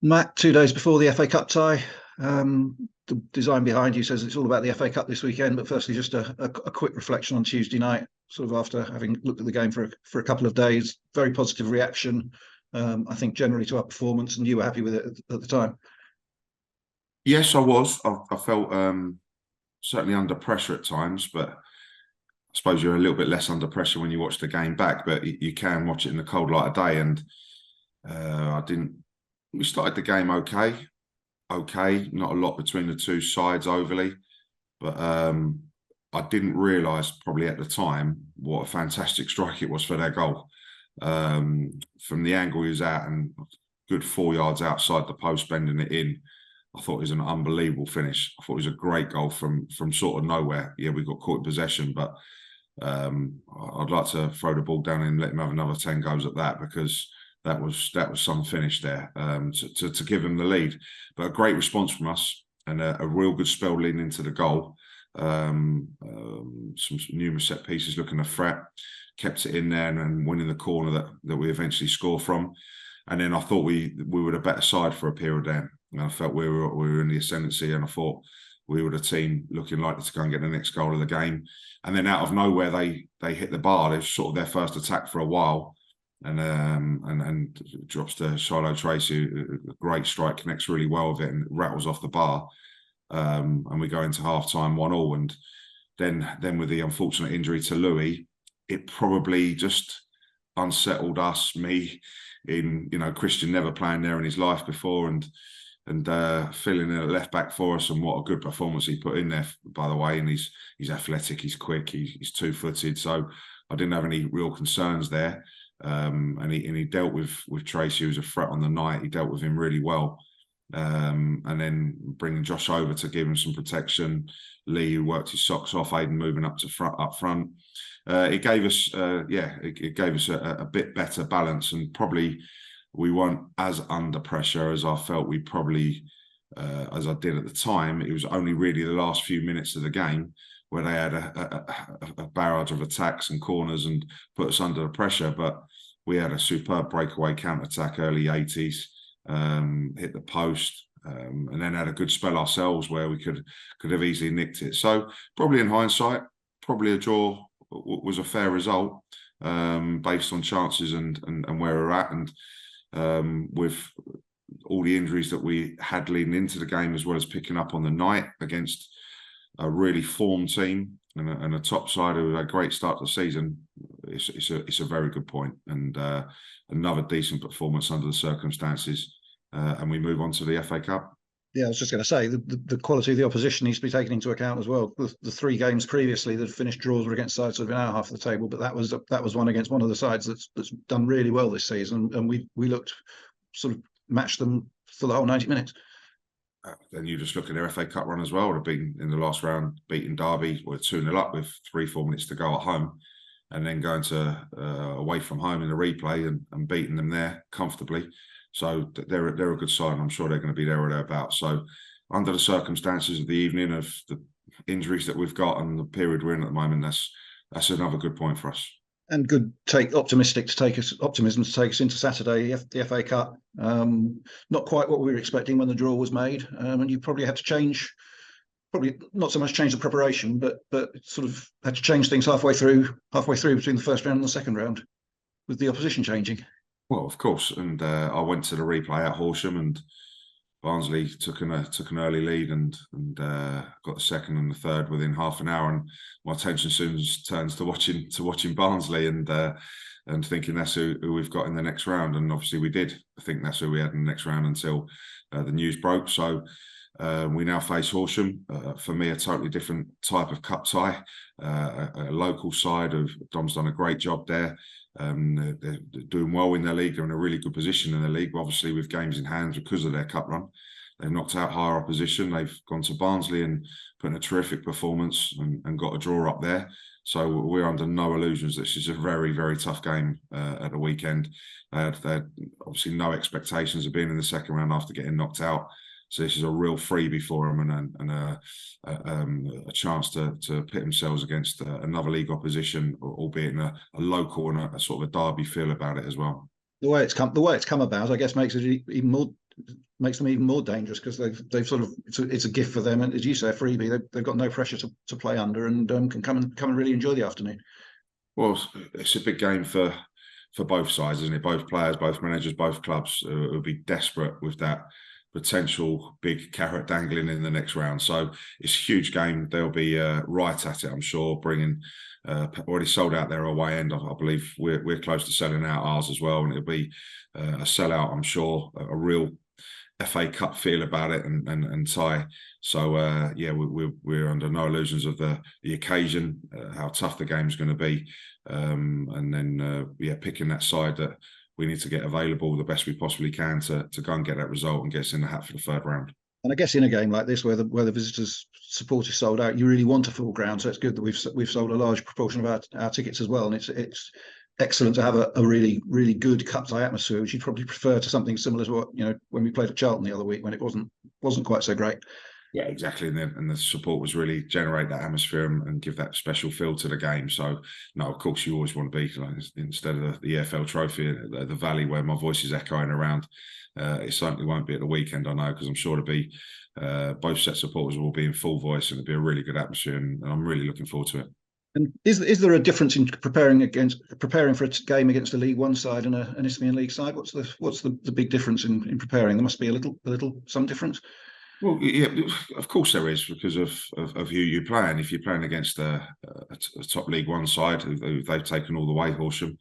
Matt, 2 days before the FA Cup tie. The design behind you says it's all about the FA Cup this weekend. But firstly, just a quick reflection on Tuesday night, sort of after having looked at the game for a couple of days. Very positive reaction, I think, generally to our performance, and you were happy with it at the time. Yes, I was. I felt certainly under pressure at times, but I suppose you're a little bit less under pressure when you watch the game back. But you can watch it in the cold light of day, and I didn't. We started the game okay, not a lot between the two sides overly, but I didn't realise probably at the time what a fantastic strike it was for their goal. From the angle he was at and good 4 yards outside the post, bending it in. I thought it was an unbelievable finish. I thought it was a great goal from sort of nowhere. Yeah, we got caught in possession, but I'd like to throw the ball down and let him have another 10 goes at that, because that was some finish there to give him the lead. But a great response from us, and a real good spell leading into the goal. Some numerous set pieces looking to threat, kept it in there and winning the corner that we eventually score from. And then I thought we were the better side for a period there. And I felt we were in the ascendancy, and I thought we were the team looking likely to go and get the next goal of the game. And then out of nowhere, they hit the bar. It was sort of their first attack for a while, and drops to Shiloh Tracy. A great strike, connects really well with it and rattles off the bar. And we go into half time 1-1. And then with the unfortunate injury to Louis, it probably just unsettled us, me, in Christian never playing there in his life before, and filling in at left back for us, and what a good performance he put in there, by the way. And he's athletic, he's quick, he's 2-footed, so I didn't have any real concerns there. And he dealt with Tracy, who was a threat on the night. He dealt with him really well. And then bringing Josh over to give him some protection, Lee, who worked his socks off, Aiden moving up front. It gave us a bit better balance, and probably we weren't as under pressure as I felt we probably, as I did at the time. It was only really the last few minutes of the game where they had a barrage of attacks and corners and put us under the pressure. But we had a superb breakaway counter-attack early 80s, hit the post, and then had a good spell ourselves where we could have easily nicked it. So probably in hindsight, probably a draw was a fair result, based on chances and where we're at. And with all the injuries that we had leading into the game, as well as picking up on the night against a really formed team and a top side who had a great start to the season, it's a very good point, and another decent performance under the circumstances. And we move on to the FA Cup. Yeah, I was just going to say the quality of the opposition needs to be taken into account as well. The 3 games previously that finished draws were against sides that have been out half of the table, but that was one against one of the sides that's done really well this season, and we looked sort of matched them for the whole 90 minutes. Then you just look at their FA Cup run as well. They've been in the last round, beating Derby, or 2-0 up with 3-4 minutes to go at home, and then going to away from home in the replay and beating them there comfortably. So they're a good side, and I'm sure they're going to be there or thereabouts. So under the circumstances of the evening, of the injuries that we've got and the period we're in at the moment, that's another good point for us. And good optimism to take us into Saturday, the FA Cup. Not quite what we were expecting when the draw was made, and you probably had to change. Probably not so much change the preparation, but sort of had to change things halfway through between the first round and the second round, with the opposition changing. Well, of course, and I went to the replay at Horsham, and Barnsley took an early lead and got the second and the third within half an hour, and my attention soon turns to watching Barnsley and thinking that's who we've got in the next round, and obviously we did. I think that's who we had in the next round until the news broke. So we now face Horsham. For me, a totally different type of cup tie, a local side. Dom's done a great job there. They're doing well in their league. They're in a really good position in the league, obviously with games in hand because of their cup run. They've knocked out higher opposition. They've gone to Barnsley and put in a terrific performance and got a draw up there. So we're under no illusions. This is a very, very tough game at the weekend. They had obviously no expectations of being in the second round after getting knocked out. So this is a real freebie for them, and a chance to pit themselves against another league opposition, albeit in a local and a sort of a derby feel about it as well. The way it's come about, I guess, makes it even makes them even more dangerous, because they've sort of, it's a gift for them, and as you say, a freebie. They've got no pressure to play under, and can come and really enjoy the afternoon. Well, it's a big game for both sides, isn't it? Both players, both managers, both clubs will be desperate with that potential big carrot dangling in the next round. So it's a huge game. They'll be right at it, I'm sure, bringing already sold out their away end. I believe we're close to selling out ours as well, and it'll be a sellout, I'm sure, a real FA Cup feel about it and tie. So yeah, we're under no illusions of the occasion, how tough the game's going to be, and then yeah, picking that side that we need to get available the best we possibly can to go and get that result and get us in the hat for the third round. And I guess in a game like this, where the visitors' support is sold out, you really want a full ground. So it's good that we've sold a large proportion of our tickets as well, and it's excellent to have a really good cup tie atmosphere, which you'd probably prefer to something similar to what, when we played at Charlton the other week, when it wasn't quite so great. Yeah, exactly. And the support was really generate that atmosphere and give that special feel to the game. So, no, of course, you always want to be, instead of the EFL trophy, the Valley, where my voice is echoing around. It certainly won't be at the weekend, I know, because I'm sure to be both set supporters will be in full voice, and it'll be a really good atmosphere, and I'm really looking forward to it. And is there a difference in preparing for a game against a League One side and an Isthmian League side? What's the big difference in preparing? There must be some difference. Well, yeah, of course there is, because of who you're playing. If you're playing against a top League One side who they've taken all the way, Horsham,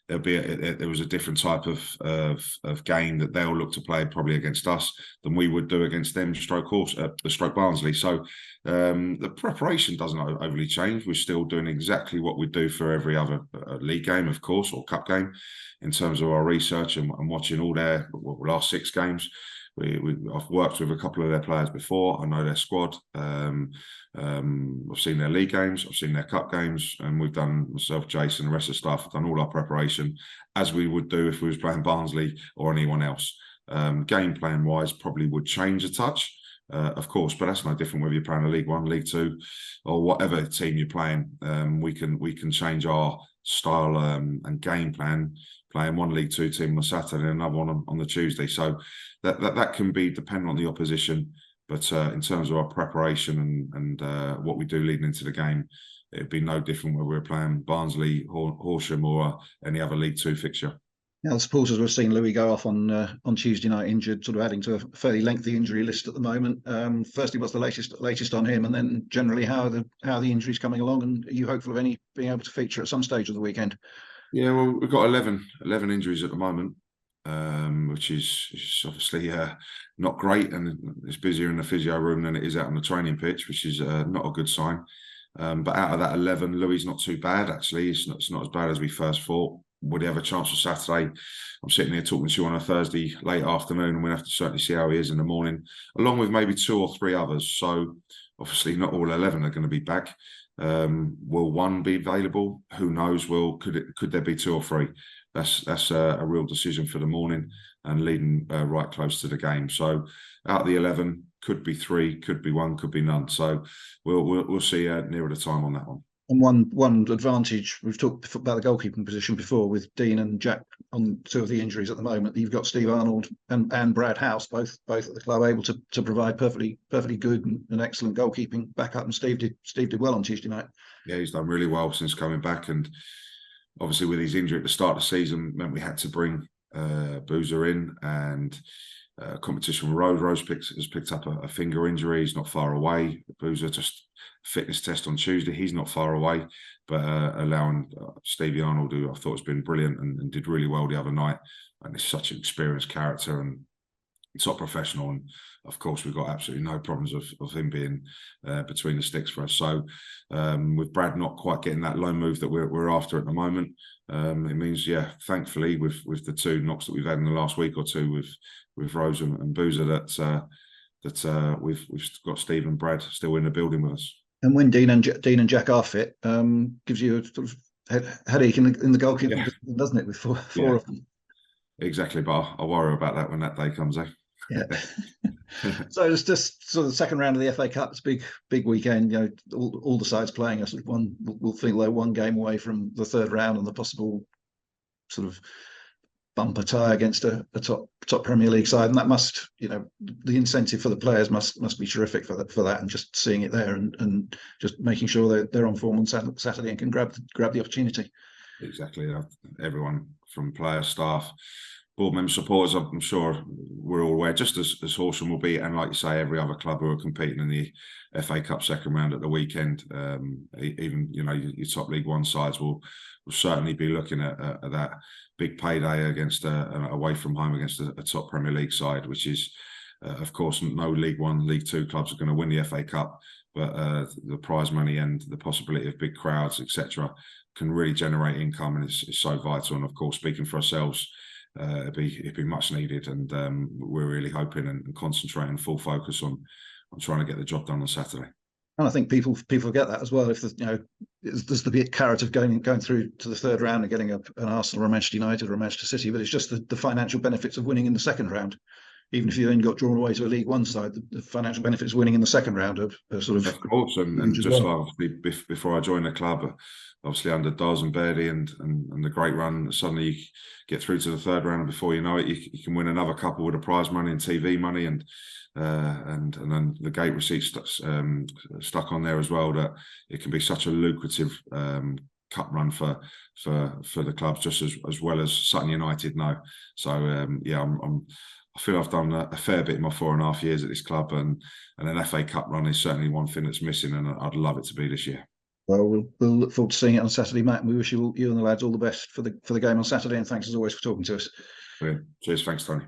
there was a different type of game that they'll look to play probably against us than we would do against them. Stroke Barnsley. So the preparation doesn't overly change. We're still doing exactly what we do for every other league game, of course, or cup game, in terms of our research and watching all their last 6 games. I've worked with a couple of their players before. I know their squad. I've seen their league games. I've seen their cup games, and we've done, myself, Jason, the rest of the staff, have done all our preparation as we would do if we was playing Barnsley or anyone else. Game plan wise, probably would change a touch, of course, but that's no different whether you're playing a League One, League Two, or whatever team you're playing. We can change our style and game plan, playing one League Two team on Saturday and another one on the Tuesday. So that can be dependent on the opposition. But in terms of our preparation and what we do leading into the game, it'd be no different whether we're playing Barnsley, Horsham, or any other League Two fixture. Now, the supporters have seen Louis go off on Tuesday night injured, sort of adding to a fairly lengthy injury list at the moment. Firstly, what's the latest on him, and then generally how the injury's coming along, and are you hopeful of any being able to feature at some stage of the weekend? Yeah, well, we've got 11 injuries at the moment, which is obviously not great, and it's busier in the physio room than it is out on the training pitch, which is not a good sign. But out of that 11, Louis not too bad, actually. It's not as bad as we first thought. Would he have a chance for Saturday? I'm sitting here talking to you on a Thursday late afternoon, and we'll have to certainly see how he is in the morning, along with maybe 2 or 3 others. So obviously not all 11 are going to be back. Will one be available? Who knows? Could there be 2 or 3? That's a real decision for the morning and leading right close to the game. So out of the 11, could be 3, could be 1, could be none. So we'll see nearer the time on that one. And one advantage, we've talked about the goalkeeping position before, with Dean and Jack on 2 of the injuries at the moment. You've got Steve Arnold and Brad House, both at the club, able to provide perfectly good and excellent goalkeeping backup. And Steve did well on Tuesday night. Yeah, he's done really well since coming back, and obviously with his injury at the start of the season meant we had to bring Boozer in, and competition with Rose has picked up a finger injury. He's not far away. Boozer just fitness test on Tuesday. He's not far away, but allowing Stevie Arnold, who I thought has been brilliant and did really well the other night, and is such an experienced character and top professional. And of course, we've got absolutely no problems of him being between the sticks for us. So with Brad not quite getting that loan move that we're after at the moment, it means, yeah, thankfully with the 2 knocks that we've had in the last week or 2 with Rose and Boozer, that we've got Steve and Brad still in the building with us. And when Dean and Jack are fit, gives you a sort of headache in the goalkeeping, yeah, doesn't it? With four of them. Exactly, but I'll worry about that when that day comes, eh? Yeah. So it's just sort of the second round of the FA Cup. It's a big weekend. All the sides playing us. We'll feel they're one game away from the third round and the possible sort of bumper tie against a top Premier League side, and that must, the incentive for the players must be terrific for that, and just seeing it there and just making sure they're on form on Saturday and can grab the opportunity. Exactly. Everyone from players, staff, board members, supporters, I'm sure we're all aware, just as Horsham will be, and like you say, every other club who are competing in the FA Cup second round at the weekend, even your top League One sides will certainly be looking at that big payday against away from home against a top Premier League side, which is, of course, no League One, League Two clubs are going to win the FA Cup, but the prize money and the possibility of big crowds, etc., can really generate income, and it's so vital. And of course, speaking for ourselves, it'd be much needed, and we're really hoping and concentrating full focus on trying to get the job done on Saturday. And I think people forget that as well. If there's the big carrot of going through to the third round and getting an Arsenal or a Manchester United or a Manchester City, but it's just the financial benefits of winning in the second round. Even if you then got drawn away to a League One side, the financial benefits of winning in the second round are sort of. Of course, and just like before I joined the club, obviously under Dawes and Birdie and the great run, suddenly you get through to the third round, and before you know it, you can win another couple with a prize money and TV money, and then the gate receipts stuck on there as well. That it can be such a lucrative cup run for the clubs, just as well as Sutton United know. So I feel I've done a fair bit in my 4.5 years at this club, and an FA Cup run is certainly one thing that's missing, and I'd love it to be this year. Well, we'll look forward to seeing it on Saturday, Matt, and we wish you and the lads all the best for the game on Saturday, and thanks as always for talking to us. Brilliant. Cheers, thanks, Tony.